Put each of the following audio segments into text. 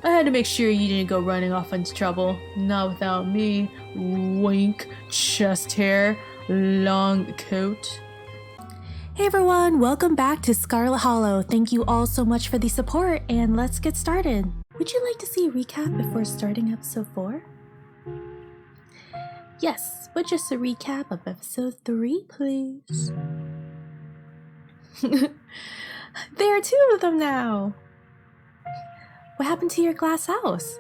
I had to make sure you didn't go running off into trouble. Not without me. Wink, chest hair, long coat. Hey everyone, welcome back to Scarlet Hollow. Thank you all so much for the support, and let's get started. Would you like to see a recap before starting episode 4? Yes, but just a recap of episode 3, please. There are 2 of them now! What happened to your glass house?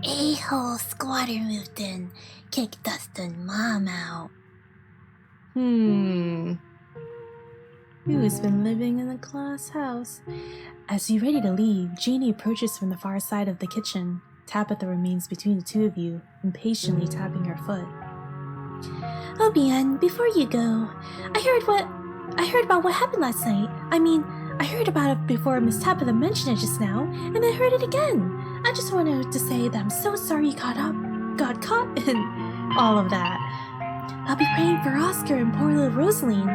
A-hole squatter moved in, kicked Dustin mom out. Who's been living in a glass house? As you're ready to leave, Janie approaches from the far side of the kitchen. Tabitha remains between the 2 of you, impatiently tapping her foot. Oh, Bian, before you go, I heard about what happened last night. I heard about it before Miss Tabitha mentioned it just now, and then heard it again. I just wanted to say that I'm so sorry you got caught in all of that. I'll be praying for Oscar and poor little Rosaline.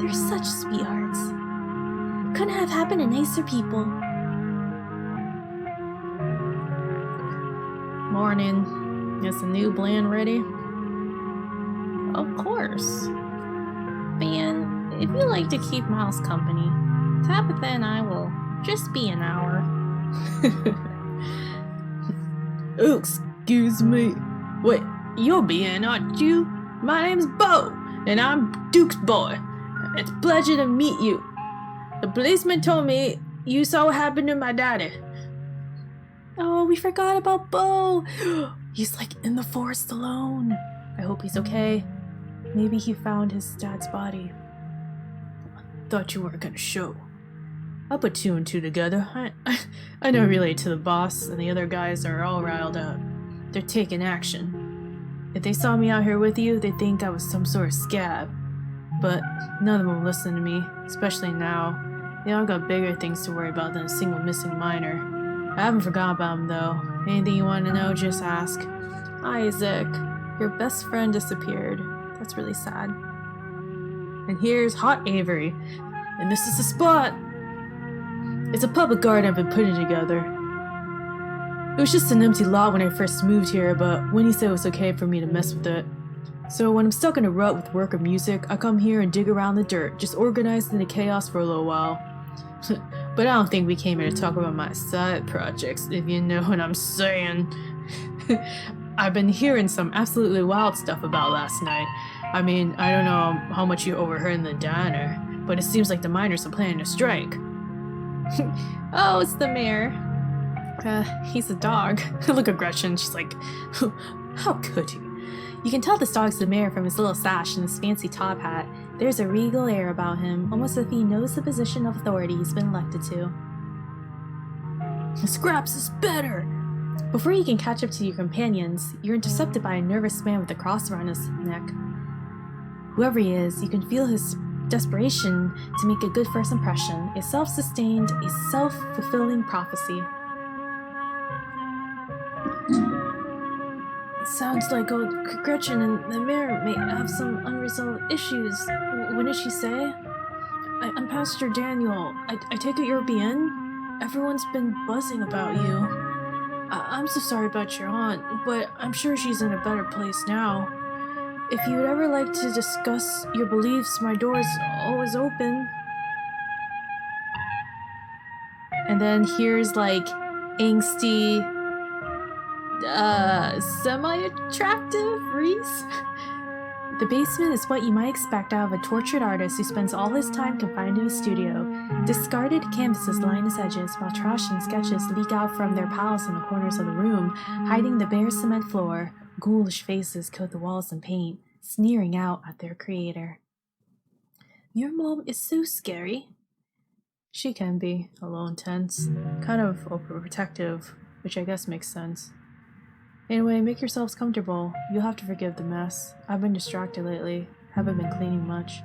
They're such sweethearts. Couldn't have happened to nicer people. Morning. Is the new blend ready? Of course. Bian, if you like to keep Miles company, Tabitha and I will just be an hour. Excuse me. Wait, you're Bian, aren't you? My name's Bo, and I'm Duke's boy. It's a pleasure to meet you. The policeman told me you saw what happened to my daddy. Oh, we forgot about Bo. He's like in the forest alone. I hope he's okay. Maybe he found his dad's body. Thought you weren't gonna show. I'll put 2 and 2 together. I know relate to the boss, and the other guys are all riled up. They're taking action. If they saw me out here with you, they'd think I was some sort of scab. But none of them will listen to me, especially now. They all got bigger things to worry about than a single missing minor. I haven't forgotten about them, though. Anything you want to know, just ask. Isaac, your best friend disappeared. That's really sad. And here's Hot Avery. And this is the spot. It's a public garden I've been putting together. It was just an empty lot when I first moved here, but Winnie said it was okay for me to mess with it. So when I'm stuck in a rut with work or music, I come here and dig around the dirt, just organizing the chaos for a little while. But I don't think we came here to talk about my side projects, if you know what I'm saying. I've been hearing some absolutely wild stuff about last night. I mean, I don't know how much you overheard in the diner, but it seems like the miners are planning a strike. Oh, it's the mayor. He's a dog. Look at Gretchen, she's like, how could he? You can tell this dog's the mayor from his little sash and his fancy top hat. There's a regal air about him, almost as if he knows the position of authority he's been elected to. Scraps is better! Before you can catch up to your companions, you're intercepted by a nervous man with a cross around his neck. Whoever he is, you can feel his desperation to make a good first impression, a self-sustained, a self-fulfilling prophecy. It sounds like old Gretchen and the mayor may have some unresolved issues. What did she say? I'm Pastor Daniel. I take it you're Bian? Everyone's been buzzing about you. I'm so sorry about your aunt, but I'm sure she's in a better place now. If you would ever like to discuss your beliefs, my door is always open. And then here's like angsty, semi-attractive Reese. The basement is what you might expect out of a tortured artist who spends all his time confined to his studio. Discarded canvases line its edges, while trash and sketches leak out from their piles in the corners of the room, hiding the bare cement floor. Ghoulish faces coat the walls in paint, sneering out at their creator. Your mom is so scary. She can be a little intense, kind of overprotective, which I guess makes sense. Anyway, make yourselves comfortable. You'll have to forgive the mess. I've been distracted lately. Haven't been cleaning much.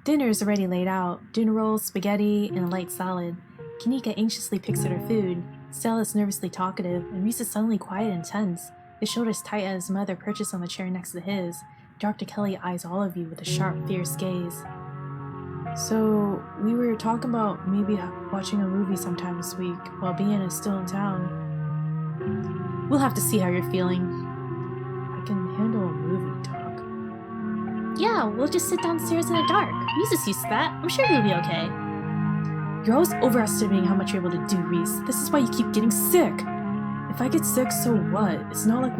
Dinner is already laid out. Dinner rolls, spaghetti, and a light salad. Kaneeka anxiously picks at her food. Stella is nervously talkative, and Reese is suddenly quiet and tense. His shoulders tight as his mother perches on the chair next to his. Dr. Kelly eyes all of you with a sharp, fierce gaze. So, we were talking about maybe watching a movie sometime this week while Bian is still in town. We'll have to see how you're feeling. I can handle a movie, Doc. Yeah, we'll just sit downstairs in the dark. Reese is used to that. I'm sure he'll be okay. You're always overestimating how much you're able to do, Reese. This is why you keep getting sick. If I get sick, so what? It's not like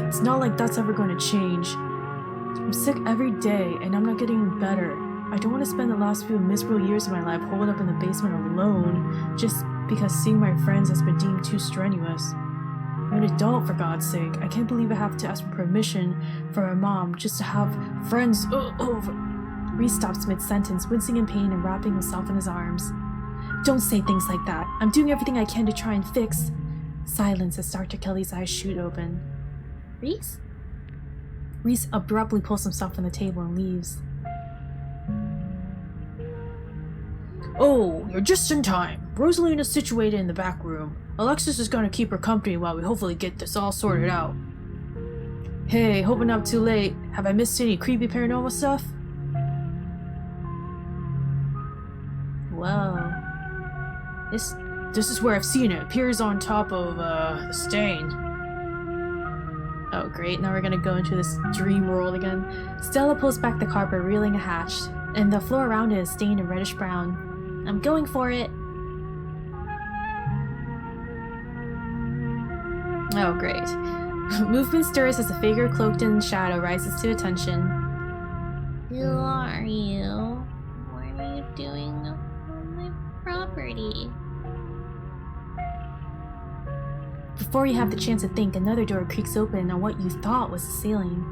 it's not like that's ever going to change. I'm sick every day, and I'm not getting better. I don't want to spend the last few miserable years of my life holed up in the basement alone, just because seeing my friends has been deemed too strenuous. I'm an adult, for God's sake. I can't believe I have to ask for permission from my mom just to have friends over. Reese stops mid-sentence, wincing in pain and wrapping himself in his arms. Don't say things like that. I'm doing everything I can to try and fix. Silence as Dr. Kelly's eyes shoot open. Reese? Reese abruptly pulls himself from the table and leaves. Oh, you're just in time. Rosalina's situated in the back room. Alexis is gonna keep her company while we hopefully get this all sorted out. Hey, hoping I'm too late. Have I missed any creepy paranormal stuff? Well, this is where I've seen it. It appears on top of the stain. Oh great, now we're gonna go into this dream world again. Stella pulls back the carpet, revealing a hatch, and the floor around it is stained in reddish brown. I'm going for it. Oh great. Movement stirs as a figure cloaked in shadow rises to attention. Who are you? What are you doing on my property? Before you have the chance to think, another door creaks open on what you thought was the ceiling.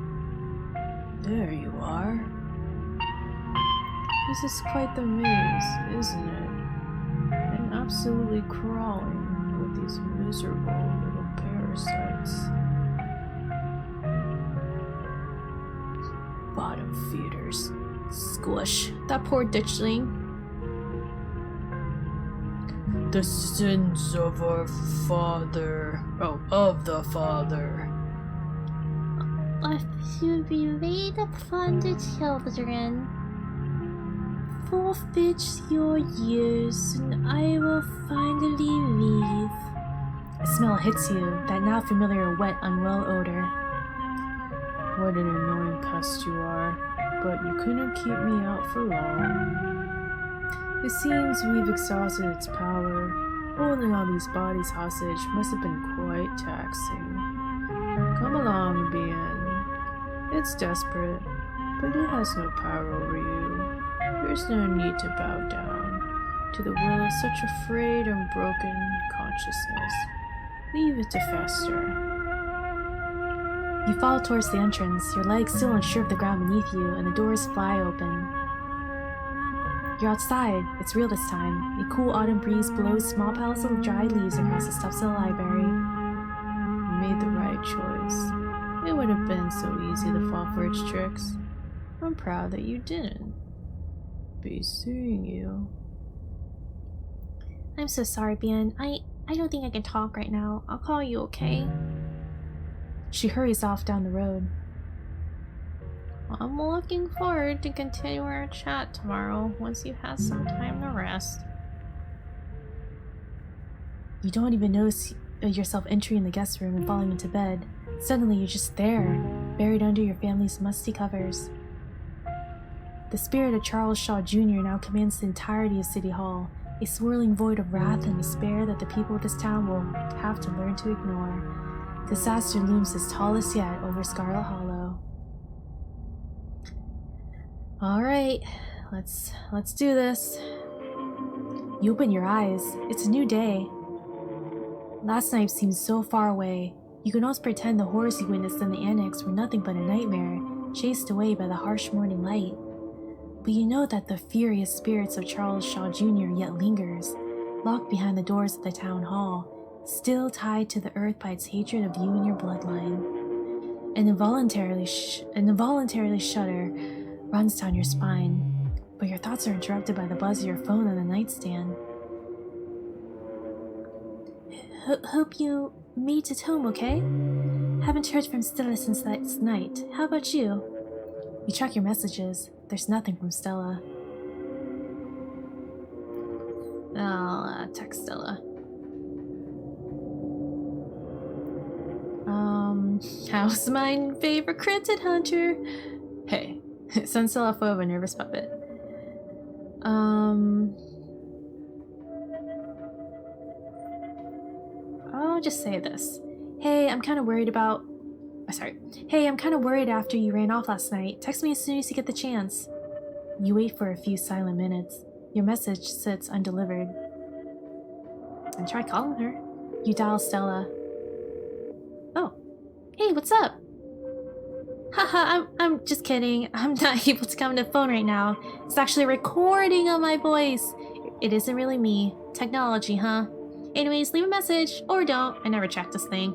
There you are. This is quite the maze, isn't it? I'm absolutely crawling with these miserable little parasites. Bottom feeders. Squish. That poor ditchling. The sins of our father. Oh, of the father. To be laid upon the children. Forfeit your years, and I will finally leave. A smell hits you, that now familiar wet, unwell odor. What an annoying pest you are, but you couldn't keep me out for long. It seems we've exhausted its power. Holding all these bodies hostage must have been quite taxing. Come along, Bien. It's desperate, but it has no power over you. There's no need to bow down to the will of such a frayed and broken consciousness. Leave it to fester. You fall towards the entrance, your legs still unsure of the ground beneath you, and the doors fly open. You're outside. It's real this time. A cool autumn breeze blows small piles of dried leaves across the steps of the library. You made the right choice. It would have been so easy to fall for its tricks. I'm proud that you didn't. Be seeing you. I'm so sorry, Bien. I don't think I can talk right now. I'll call you, okay? She hurries off down the road. I'm looking forward to continue our chat tomorrow once you've had some time to rest. You don't even notice yourself entering the guest room and falling into bed. Suddenly you're just there, buried under your family's musty covers. The spirit of Charles Shaw Jr. now commands the entirety of City Hall, a swirling void of wrath and despair that the people of this town will have to learn to ignore. Disaster looms as tall as yet over Scarlet Hollow. Alright, let's do this. You open your eyes. It's a new day. Last night seemed so far away. You can almost pretend the horrors you witnessed in the annex were nothing but a nightmare, chased away by the harsh morning light. But you know that the furious spirits of Charles Shaw Jr. yet lingers, locked behind the doors of the town hall, still tied to the earth by its hatred of you and your bloodline. An involuntary shudder runs down your spine, but your thoughts are interrupted by the buzz of your phone on the nightstand. Hope you made it home okay? Haven't heard from Stella since last night. How about you? You check your messages. There's nothing from Stella. I'll text Stella. How's my favorite cryptid hunter? Hey, send Stella a photo of a nervous puppet. I'll just say this. Hey, I'm kind of worried about... Hey, I'm kind of worried after you ran off last night. Text me as soon as you get the chance. You wait for a few silent minutes. Your message sits undelivered. I try calling her. You dial Stella. Oh. Hey, what's up? Haha, I'm just kidding. I'm not able to come to the phone right now. It's actually a recording of my voice. It isn't really me. Technology, huh? Anyways, leave a message. Or don't. I never check this thing.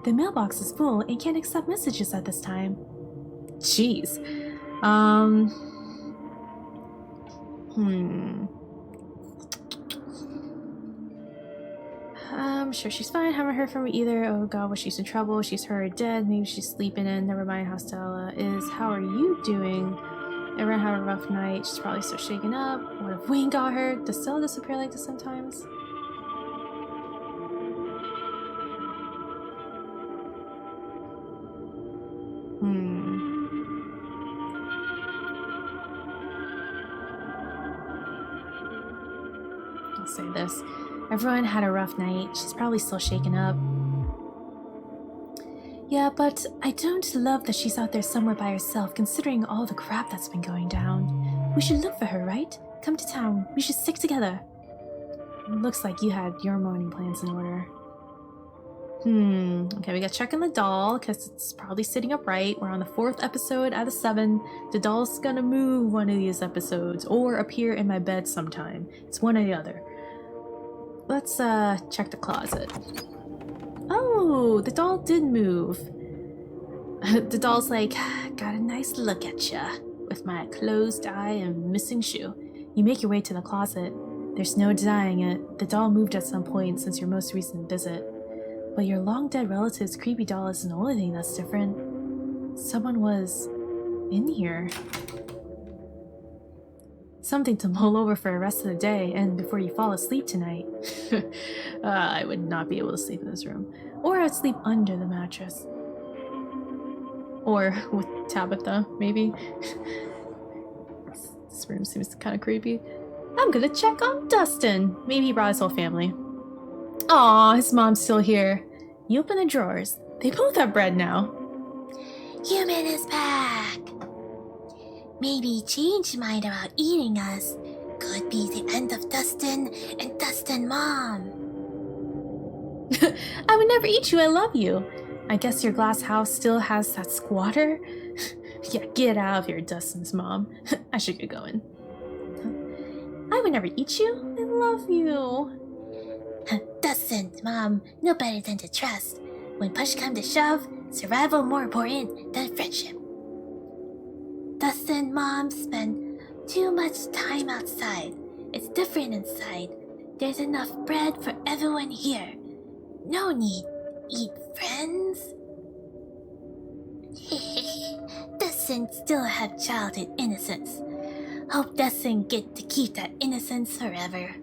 The mailbox is full and can't accept messages at this time. Jeez. I'm sure she's fine. Haven't heard from her either. Oh god, was she's in trouble? She's hurt or dead? Maybe she's sleeping in. Never mind how Stella is. How are you doing? Everyone had a rough night. She's probably still shaken up. What if Wayne got her? Does Stella disappear like this sometimes? I'll say this. Everyone had a rough night. She's probably still shaken up. Yeah, but I don't love that she's out there somewhere by herself, considering all the crap that's been going down. We should look for her, right? Come to town. We should stick together. Looks like you had your morning plans in order. Okay, we gotta check on the doll, because it's probably sitting upright. We're on the 4th episode out of 7. The doll's gonna move one of these episodes, or appear in my bed sometime. It's one or the other. Let's, check the closet. Oh, the doll did move. The doll's like, got a nice look at ya, with my closed eye and missing shoe. You make your way to the closet. There's no denying it. The doll moved at some point since your most recent visit. But your long-dead relative's creepy doll isn't the only thing that's different. Someone was in here. Something to mull over for the rest of the day and before you fall asleep tonight. I would not be able to sleep in this room. Or I'd sleep under the mattress. Or with Tabitha, maybe. This room seems kind of creepy. I'm gonna check on Dustin. Maybe he brought his whole family. Aw, his mom's still here. You open the drawers. They both have bread now. Human is back. Maybe he changed his mind about eating us. Could be the end of Dustin and Dustin Mom. I would never eat you, I love you. I guess your glass house still has that squatter? Yeah, get out of here, Dustin's mom. I should get going. I would never eat you, I love you. Dustin's Mom, no better than to trust. When push comes to shove, survival more important than friendship. Dustin Mom spend too much time outside. It's different inside. There's enough bread for everyone here. No need eat friends. Dustin still have childhood innocence. Hope Dustin get to keep that innocence forever.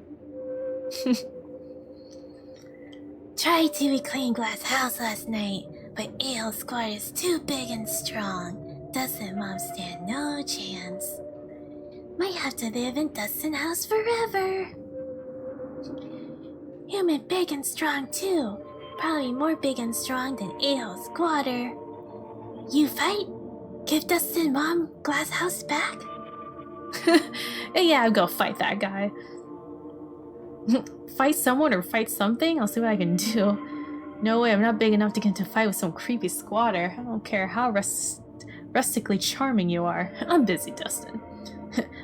Tried to reclaim Glass House last night, but Ale Squad is too big and strong. Dustin Mom stand no chance. Might have to live in Dustin House forever. Human big and strong too. Probably more big and strong than Ale Squatter. You fight? Give Dustin Mom Glass House back? Yeah, I'll go fight that guy. Fight someone or fight something? I'll see what I can do. No way, I'm not big enough to get into a fight with some creepy squatter. I don't care how rustically charming you are. I'm busy, Dustin.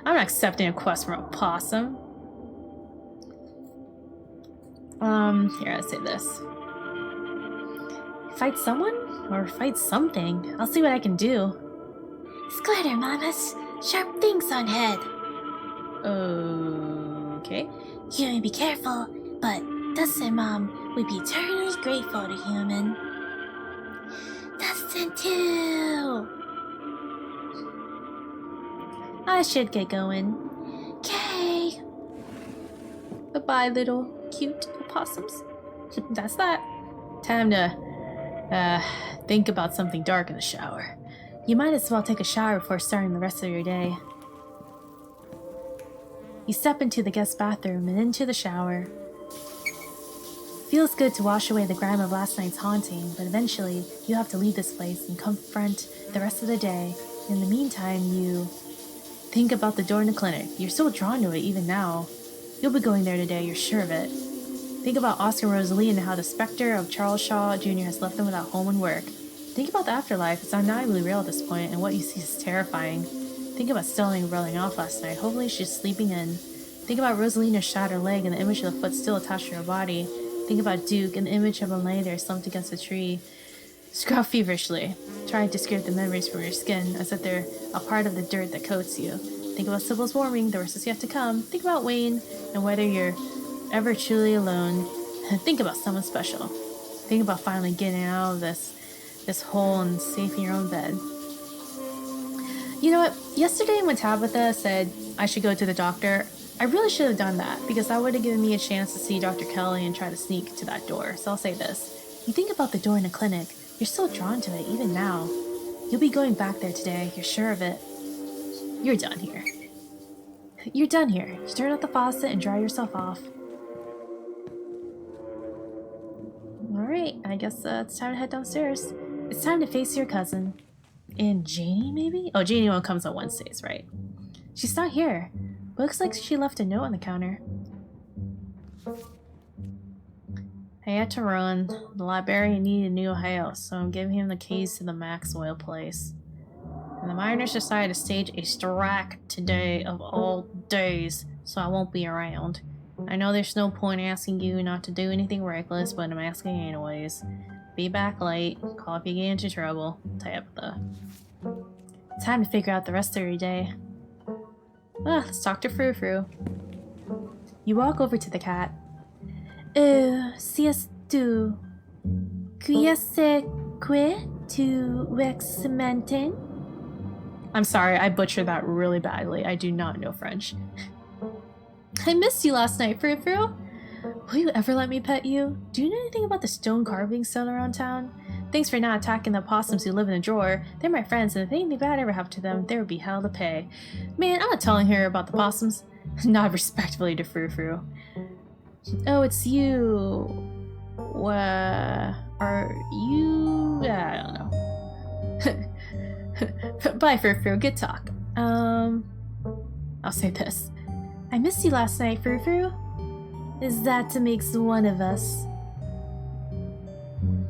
I'm not accepting a quest from a possum. Here, I'll say this. Fight someone? Or fight something? I'll see what I can do. Squatter Mom has sharp things on head. Okay. Human, be careful, but Dustin Mom would be eternally grateful to Human. Dustin too! I should get going. Okay. Goodbye, little cute opossums. That's that. Time to think about something dark in the shower. You might as well take a shower before starting the rest of your day. You step into the guest bathroom and into the shower. Feels good to wash away the grime of last night's haunting, but eventually you have to leave this place and confront the rest of the day. In the meantime, you think about the door in the clinic. You're still drawn to it even now. You'll be going there today, you're sure of it. Think about Oscar and Rosalie and how the specter of Charles Shaw Jr. has left them without home and work. Think about the afterlife. It's undeniably real at this point, and what you see is terrifying. Think about Stella rolling off last night. Hopefully she's sleeping in. Think about Rosalina's shattered leg and the image of the foot still attached to her body. Think about Duke and the image of him laying there slumped against a tree. Scrub feverishly, trying to scrape the memories from your skin as if they're a part of the dirt that coats you. Think about Sybil's warming, the worst is yet to come. Think about Wayne and whether you're ever truly alone. And think about someone special. Think about finally getting out of this hole and safe in your own bed. You know what? Yesterday when Tabitha said I should go to the doctor, I really should have done that because that would have given me a chance to see Dr. Kelly and try to sneak to that door. So I'll say this. You think about the door in the clinic. You're still drawn to it even now. You'll be going back there today. You're sure of it. You're done here. You're done here. Just turn off the faucet and dry yourself off. Alright, I guess it's time to head downstairs. It's time to face your cousin. And Janie, maybe? Oh, Janie one comes on Wednesdays, right? She's not here. Looks like she left a note on the counter. I had to run. The librarian needed a new house, so I'm giving him the keys to the Maxwell place. And the miners decided to stage a strike today of all days, so I won't be around. I know there's no point asking you not to do anything reckless, but I'm asking anyways. Be back late. Call if you get into trouble. Tabitha. Time to figure out the rest of your day. Let's talk to Frou Frou. You walk over to the cat. Sias tu. Cuiese que tu vexmenten? I'm sorry, I butchered that really badly. I do not know French. I missed you last night, Frou Frou. Will you ever let me pet you? Do you know anything about the stone carvings still around town? Thanks for not attacking the opossums who live in the drawer. They're my friends, and if anything bad ever happened to them, there would be hell to pay. Man, I'm not telling her about the possums. Nod respectfully to Frou Frou. Oh, it's you. Are you? I don't know. Bye, Frou Frou. Good talk. I'll say this. I missed you last night, Frou Frou. Is that makes one of us?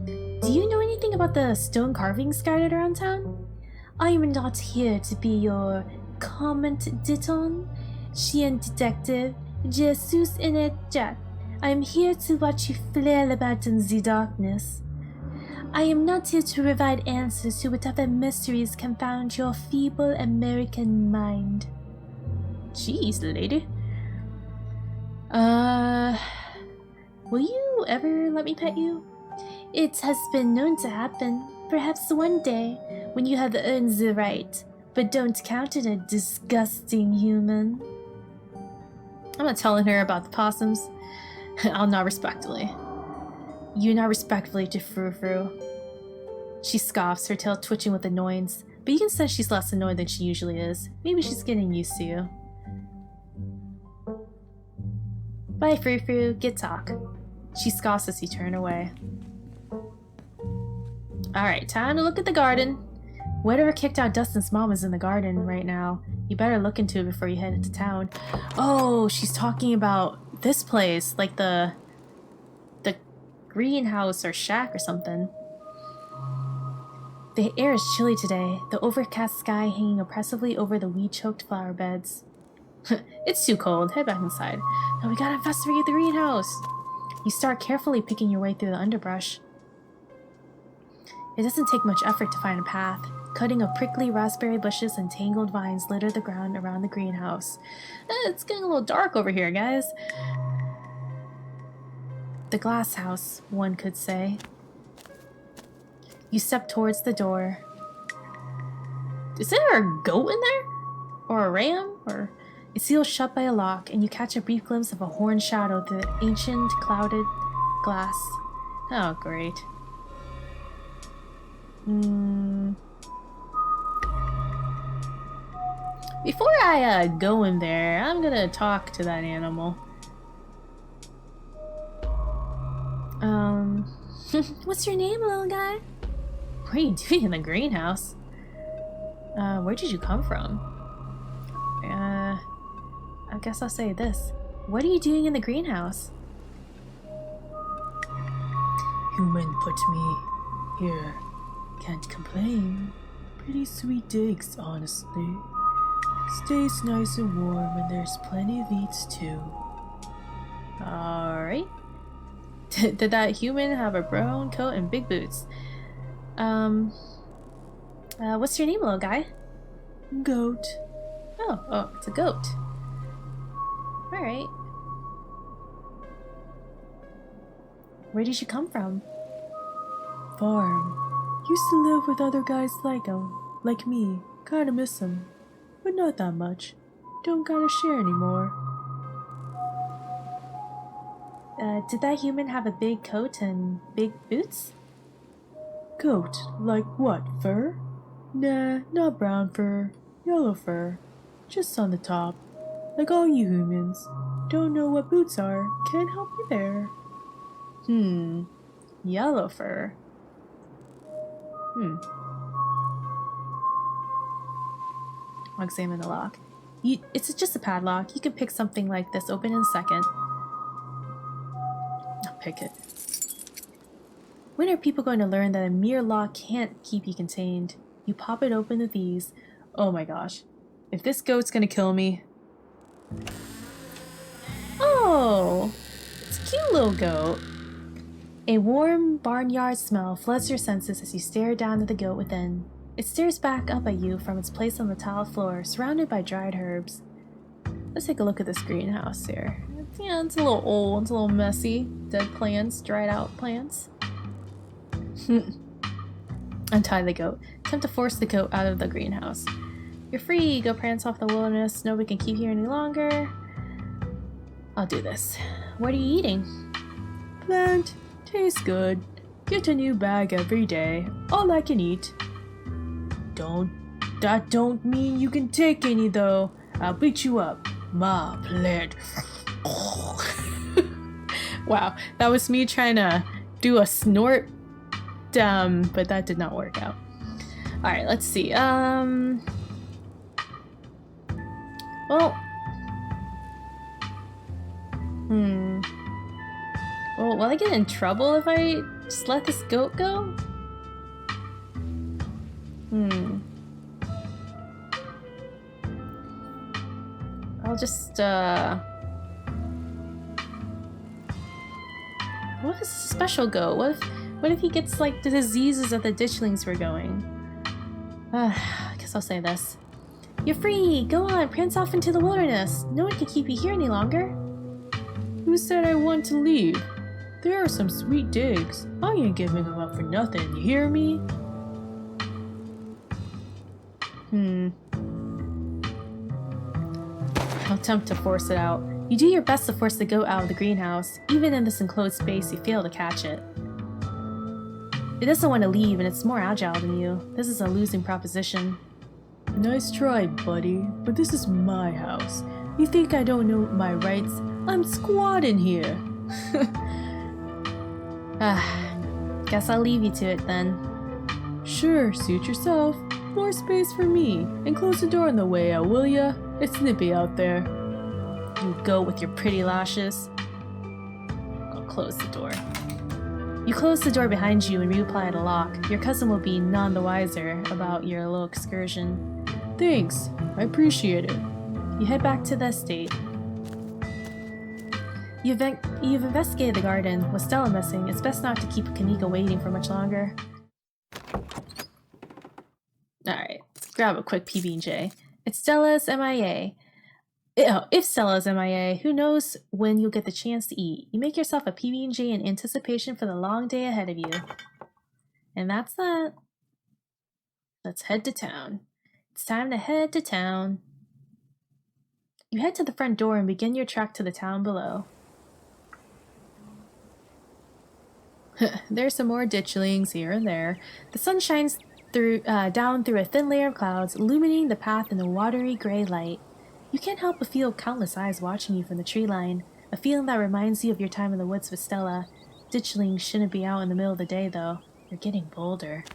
Do you know anything about the stone carvings scattered around town? I am not here to be your comment-dit-on, chien detective, Jesus in a jet. I am here to watch you flail about in the darkness. I am not here to provide answers to whatever mysteries confound your feeble American mind. Jeez, lady. Will you ever let me pet you? It has been known to happen. Perhaps one day, when you have earned the right. But don't count on a disgusting human. I'm not telling her about the possums. I'll nod respectfully. You nod respectfully to Frou Frou. She scoffs, her tail twitching with annoyance, but you can sense she's less annoyed than she usually is. Maybe she's getting used to you. Bye, Frou Frou. Good talk. She scoffs as you turn away. Alright, time to look at the garden. Whatever kicked out Dustin's mom is in the garden right now. You better look into it before you head into town. Oh, she's talking about this place, like the greenhouse or shack or something. The air is chilly today, the overcast sky hanging oppressively over the weed-choked flower beds. It's too cold. Head back inside. Now we gotta investigate the greenhouse. You start carefully picking your way through the underbrush. It doesn't take much effort to find a path. Cutting of prickly raspberry bushes and tangled vines litter the ground around the greenhouse. It's getting a little dark over here, guys. The glass house, one could say. You step towards the door. Is there a goat in there? Or a ram? Or It's sealed shut by a lock, and you catch a brief glimpse of a horned shadow through the ancient, clouded glass. Oh, great. Before I go in there, I'm gonna talk to that animal. What's your name, little guy? What are you doing in the greenhouse? Where did you come from? I guess I'll say this. What are you doing in the greenhouse? Human put me here. Can't complain. Pretty sweet digs, honestly. Stays nice and warm, and there's plenty of eats too. Alright. Did that human have a brown coat and big boots? What's your name, little guy? Goat. Oh, it's a goat. Alright. Where did you come from? Farm. Used to live with other guys like me. Kinda miss 'em. But not that much. Don't gotta share anymore. Did that human have a big coat and big boots? Coat? Like what, fur? Nah, not brown fur. Yellow fur. Just on the top. Like all you humans. Don't know what boots are. Can't help you there. Yellow fur. I'll examine the lock. It's just a padlock. You can pick something like this open in a second. I'll pick it. When are people going to learn that a mere lock can't keep you contained? You pop it open with ease. Oh my gosh. If this goat's gonna kill me... Oh! It's a cute little goat. A warm barnyard smell floods your senses as you stare down at the goat within. It stares back up at you from its place on the tiled floor, surrounded by dried herbs. Let's take a look at this greenhouse here. It's a little old, it's a little messy. Dead plants, dried out plants. Untie the goat. Attempt to force the goat out of the greenhouse. You're free, go prance off the wilderness. Nobody can keep you any longer. I'll do this. What are you eating? Plant. Tastes good. Get a new bag every day. All I can eat. That don't mean you can take any though. I'll beat you up. Ma plant. Wow, that was me trying to do a snort. But that did not work out. Alright, let's see. Well, will I get in trouble if I just let this goat go? I'll just, what if it's a special goat? What if he gets, like, the diseases that the ditchlings were going? I guess I'll say this. You're free! Go on, prance off into the wilderness! No one can keep you here any longer! Who said I want to leave? There are some sweet digs. I ain't giving them up for nothing, you hear me? I'll attempt to force it out. You do your best to force the goat out of the greenhouse. Even in this enclosed space, you fail to catch it. It doesn't want to leave, and it's more agile than you. This is a losing proposition. Nice try, buddy, but this is my house. You think I don't know my rights? I'm squatting here. Guess I'll leave you to it then. Sure, suit yourself. More space for me, and close the door on the way out, will ya? It's nippy out there. You go with your pretty lashes. I'll close the door. You close the door behind you and reapply the lock. Your cousin will be none the wiser about your little excursion. Thanks, I appreciate it. You head back to the estate. You've investigated the garden. With Stella missing, it's best not to keep Kaneeka waiting for much longer. Alright, grab a quick PB&J. It's Stella's MIA. If Stella's MIA, who knows when you'll get the chance to eat. You make yourself a PB&J in anticipation for the long day ahead of you. And that's that. Let's head to town. It's time to head to town. You head to the front door and begin your trek to the town below. There's some more ditchlings here and there. The sun shines down through a thin layer of clouds, illuminating the path in a watery gray light. You can't help but feel countless eyes watching you from the tree line, a feeling that reminds you of your time in the woods with Stella. Ditchlings shouldn't be out in the middle of the day, though. They're getting bolder.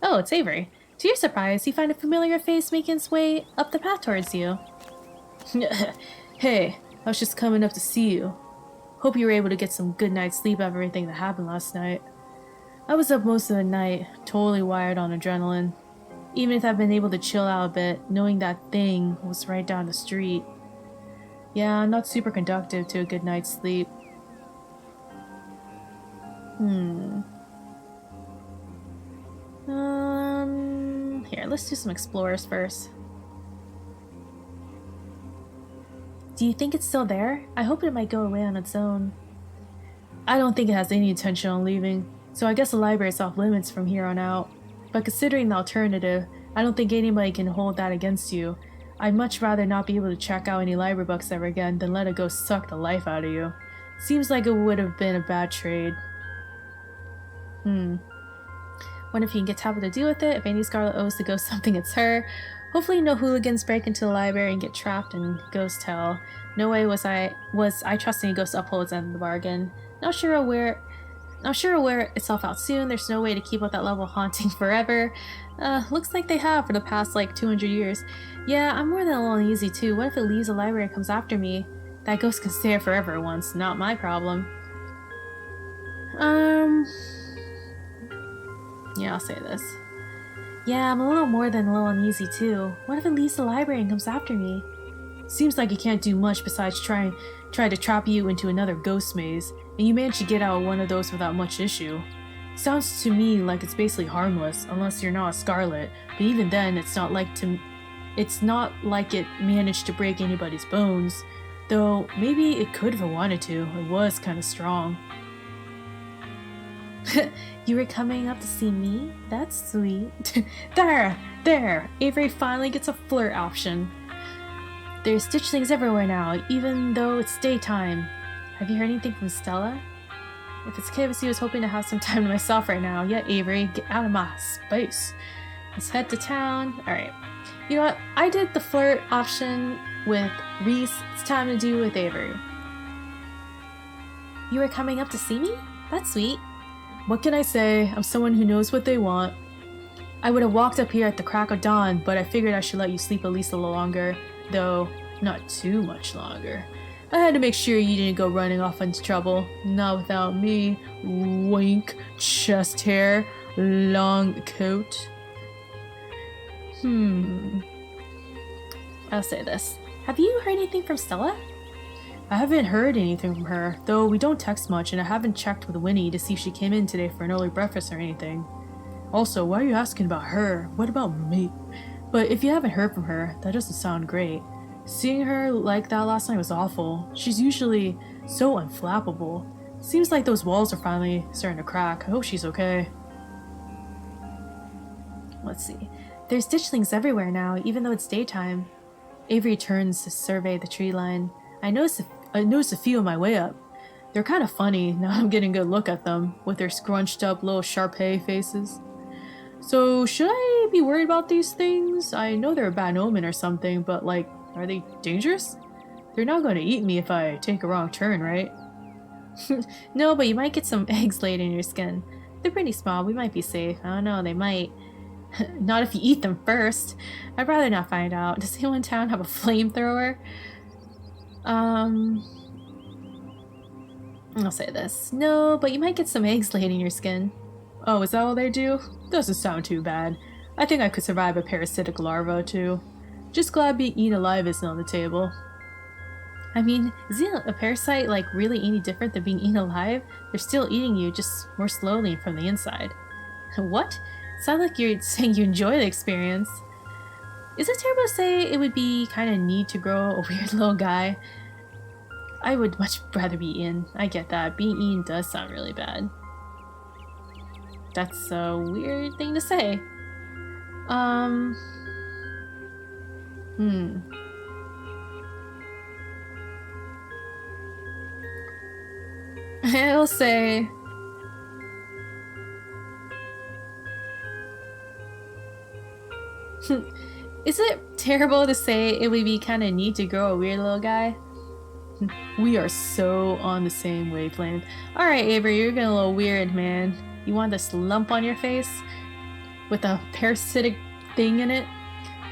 Oh, it's Avery. To your surprise, you find a familiar face making its way up the path towards you. Hey, I was just coming up to see you. Hope you were able to get some good night's sleep after everything that happened last night. I was up most of the night, totally wired on adrenaline. Even if I've been able to chill out a bit, knowing that thing was right down the street. Yeah, not super conductive to a good night's sleep. Here, let's do some explorers first. Do you think it's still there? I hope it might go away on its own. I don't think it has any intention on leaving, so I guess the library is off limits from here on out. But considering the alternative, I don't think anybody can hold that against you. I'd much rather not be able to check out any library books ever again than let it go suck the life out of you. Seems like it would have been a bad trade. Wonder if you can get Tabby to deal with it. If any Scarlet owes the ghost something, it's her. Hopefully no hooligans break into the library and get trapped in ghost hell. No way was I trusting a ghost upholds end of the bargain. Not sure it'll wear itself out soon. There's no way to keep up that level of haunting forever. Looks like they have for the past like 200 years. Yeah, I'm more than a little uneasy too. What if it leaves the library and comes after me? That ghost can stay there forever once, not my problem. Yeah, I'll say this. Yeah, I'm a little more than a little uneasy too. What if it leaves the library and comes after me? Seems like it can't do much besides try to trap you into another ghost maze, and you manage to get out of one of those without much issue. Sounds to me like it's basically harmless, unless you're not a Scarlet, but even then it's not like it managed to break anybody's bones. Though, maybe it could if it wanted to. It was kinda strong. You were coming up to see me? That's sweet. There! Avery finally gets a flirt option. There's ditchlings everywhere now, even though it's daytime. Have you heard anything from Stella? If it's KFC, I was hoping to have some time to myself right now. Yeah, Avery, get out of my space. Let's head to town. Alright. You know what? I did the flirt option with Reese. It's time to do with Avery. You were coming up to see me? That's sweet. What can I say? I'm someone who knows what they want. I would have walked up here at the crack of dawn, but I figured I should let you sleep at least a little longer. Though, not too much longer. I had to make sure you didn't go running off into trouble. Not without me. Wink. Chest hair. Long coat. I'll say this. Have you heard anything from Stella? I haven't heard anything from her, though we don't text much and I haven't checked with Winnie to see if she came in today for an early breakfast or anything. Also, why are you asking about her? What about me? But if you haven't heard from her, that doesn't sound great. Seeing her like that last night was awful. She's usually so unflappable. Seems like those walls are finally starting to crack. I hope she's okay. Let's see. There's ditchlings everywhere now, even though it's daytime. Avery turns to survey the tree line. I noticed a few on my way up. They're kind of funny, now I'm getting a good look at them, with their scrunched up little Sharpay faces. So, should I be worried about these things? I know they're a bad omen or something, but like, are they dangerous? They're not going to eat me if I take a wrong turn, right? No, but you might get some eggs laid in your skin. They're pretty small, we might be safe. I don't know, they might. Not if you eat them first. I'd rather not find out. Does anyone in town have a flamethrower? I'll say this. No, but you might get some eggs laid in your skin. Oh, is that all they do? Doesn't sound too bad. I think I could survive a parasitic larva, too. Just glad being eaten alive isn't on the table. I mean, isn't a parasite, like, really any different than being eaten alive? They're still eating you, just more slowly from the inside. What? Sounds like you're saying you enjoy the experience. Is it terrible to say it would be kind of neat to grow a weird little guy? I would much rather be eaten. I get that. Being eaten does sound really bad. That's a weird thing to say. I'll say... Is it terrible to say it would be kind of neat to grow a weird little guy? We are so on the same wavelength. Alright, Avery, you're getting a little weird, man. You want this lump on your face? With a parasitic thing in it?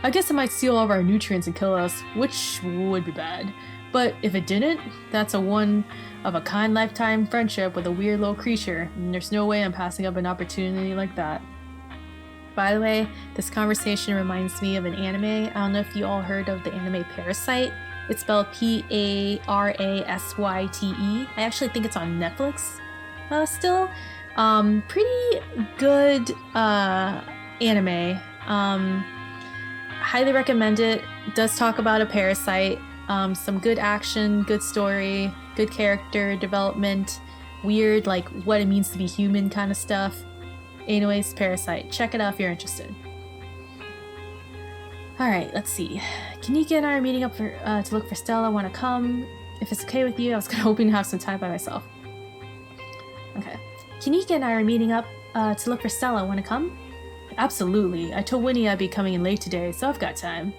I guess it might steal all of our nutrients and kill us, which would be bad. But if it didn't, that's a one-of-a-kind lifetime friendship with a weird little creature, and there's no way I'm passing up an opportunity like that. By the way, this conversation reminds me of an anime. I don't know if you all heard of the anime Parasite. It's spelled P-A-R-A-S-Y-T-E. I actually think it's on Netflix still. Pretty good anime. Highly recommend it. It does talk about a parasite. Some good action, good story, good character development, weird like what it means to be human kind of stuff. Anyways, Parasite. Check it out if you're interested. Alright, let's see. Kaneeka and I are meeting up for, to look for Stella. Want to come? If it's okay with you, I was kind of hoping to have some time by myself. Okay. Kaneeka and I are meeting up to look for Stella. Want to come? Absolutely. I told Winnie I'd be coming in late today, so I've got time.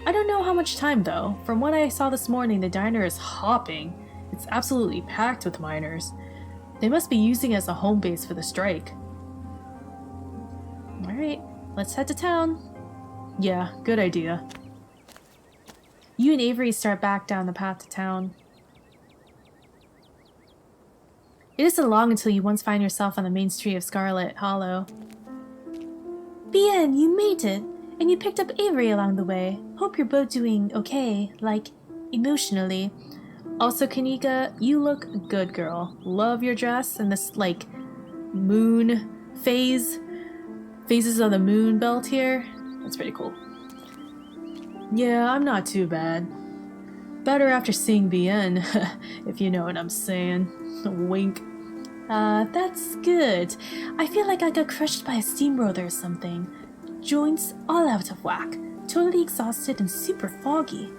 I don't know how much time though. From what I saw this morning, the diner is hopping. It's absolutely packed with miners. They must be using it as a home base for the strike. Alright, let's head to town. Yeah, good idea. You and Avery start back down the path to town. It isn't long until you once find yourself on the main street of Scarlet Hollow. Bien, you made it! And you picked up Avery along the way. Hope you're both doing okay, like, emotionally. Also, Kaneeka, you look good, girl. Love your dress and this, like, moon phases of the moon belt here. That's pretty cool. Yeah, I'm not too bad. Better after seeing Bien, if you know what I'm saying. Wink. That's good. I feel like I got crushed by a steamroller or something. Joints all out of whack, totally exhausted and super foggy.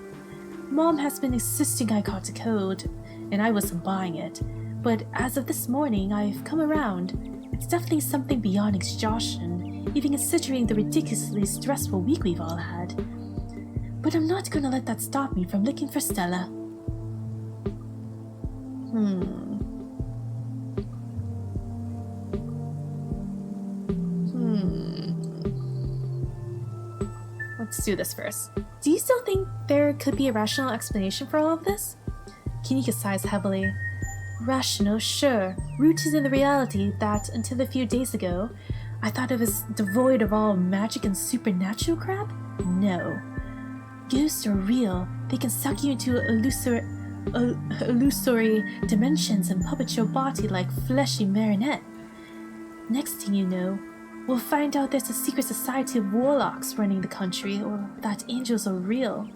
Mom has been insisting I caught a cold, and I wasn't buying it. But as of this morning, I've come around. It's definitely something beyond exhaustion, even considering the ridiculously stressful week we've all had. But I'm not gonna let that stop me from looking for Stella. Let's do this first. Do you still think there could be a rational explanation for all of this? Kaneeka sighs heavily. Rational, sure. Rooted in the reality that, until a few days ago, I thought it was devoid of all magic and supernatural crap? No. Ghosts are real. They can suck you into illusory dimensions and puppet your body like fleshy marionette. Next thing you know, we'll find out there's a secret society of warlocks running the country, or that angels are real.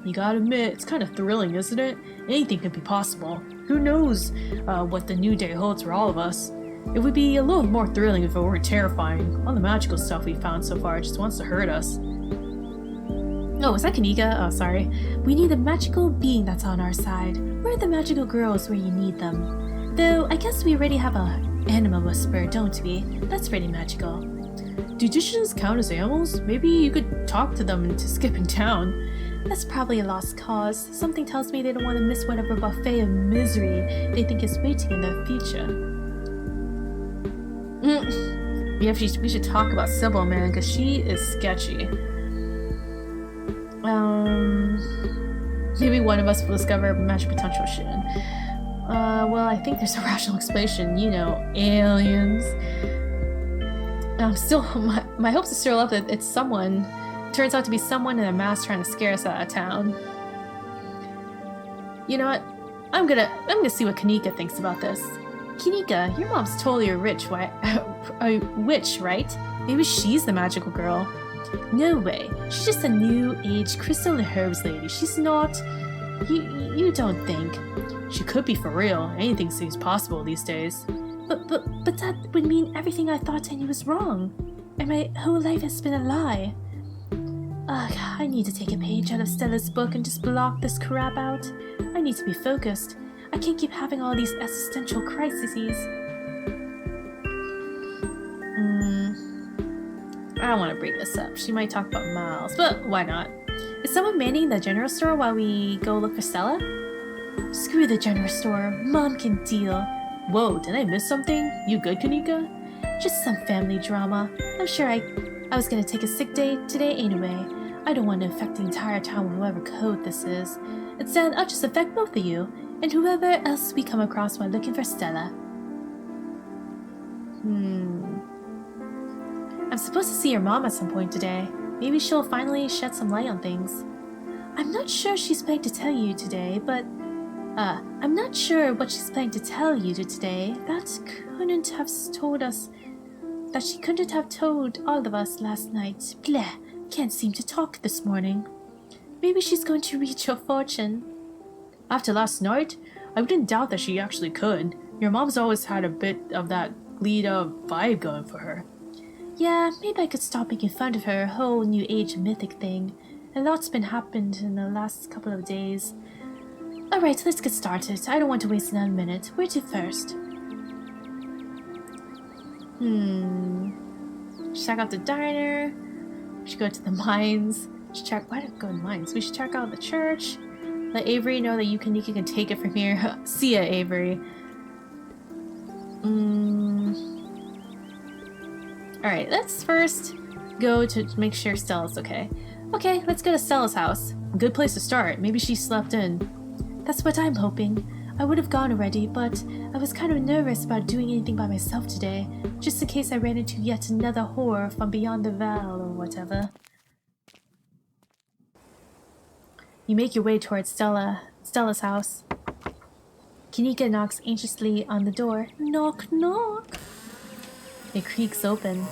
You gotta admit, it's kind of thrilling, isn't it? Anything could be possible. Who knows what the new day holds for all of us. It would be a little more thrilling if it weren't terrifying. All the magical stuff we found so far just wants to hurt us. Oh, is that Kaneeka? Oh, sorry. We need a magical being that's on our side. Where are the magical girls where you need them? Though, I guess we already have a animal whisperer, don't we? That's pretty magical. Do dishes count as animals? Maybe you could talk to them into skipping town. That's probably a lost cause. Something tells me they don't want to miss whatever buffet of misery they think is waiting in their future. Yeah, we should talk about Sybil, man, because she is sketchy. Maybe one of us will discover magic potential soon. Well, I think there's a rational explanation. You know, aliens. Still, my hopes are still up that it's someone. Turns out to be someone in a mask trying to scare us out of town. You know what? I'm gonna see what Kaneeka thinks about this. Kaneeka, your mom's totally a witch, right? Maybe she's the magical girl. No way. She's just a new age crystal and herbs lady. She's not. You don't think? She could be for real. Anything seems possible these days. But that would mean everything I thought I knew was wrong, and my whole life has been a lie. Ugh, I need to take a page out of Stella's book and just block this crap out. I need to be focused. I can't keep having all these existential crises. I don't want to bring this up. She might talk about Miles, but why not? Is someone manning the general store while we go look for Stella? Screw the general store. Mom can deal. Whoa, did I miss something? You good, Kaneeka? Just some family drama. I'm sure I was gonna take a sick day today anyway. I don't want to affect the entire town with whoever code this is. Instead, I'll just affect both of you, and whoever else we come across while looking for Stella. I'm supposed to see your mom at some point today. Maybe she'll finally shed some light on things. I'm not sure she's planning to tell you today, but... I'm not sure what she's planning to tell you today. That she couldn't have told all of us last night. Bleh, can't seem to talk this morning. Maybe she's going to reach her fortune. After last night, I wouldn't doubt that she actually could. Your mom's always had a bit of that Lita vibe going for her. Yeah, maybe I could stop making fun of her whole New Age mythic thing. A lot's been happened in the last couple of days. Alright, let's get started. I don't want to waste another minute. Where to first? Check out the diner. We should go to the mines. Why don't we go to the mines? We should check out the church. Let Avery know that you Kaneeka can take it from here. See ya, Avery. Alright, let's first go to make sure Stella's okay. Okay, let's go to Stella's house. Good place to start. Maybe she slept in. That's what I'm hoping. I would have gone already, but I was kind of nervous about doing anything by myself today, just in case I ran into yet another horror from beyond the veil or whatever. You make your way towards Stella's house. Kaneeka knocks anxiously on the door. Knock, knock. It creaks open.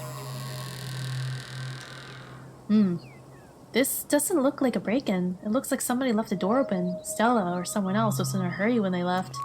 This doesn't look like a break-in. It looks like somebody left the door open. Stella or someone else was in a hurry when they left.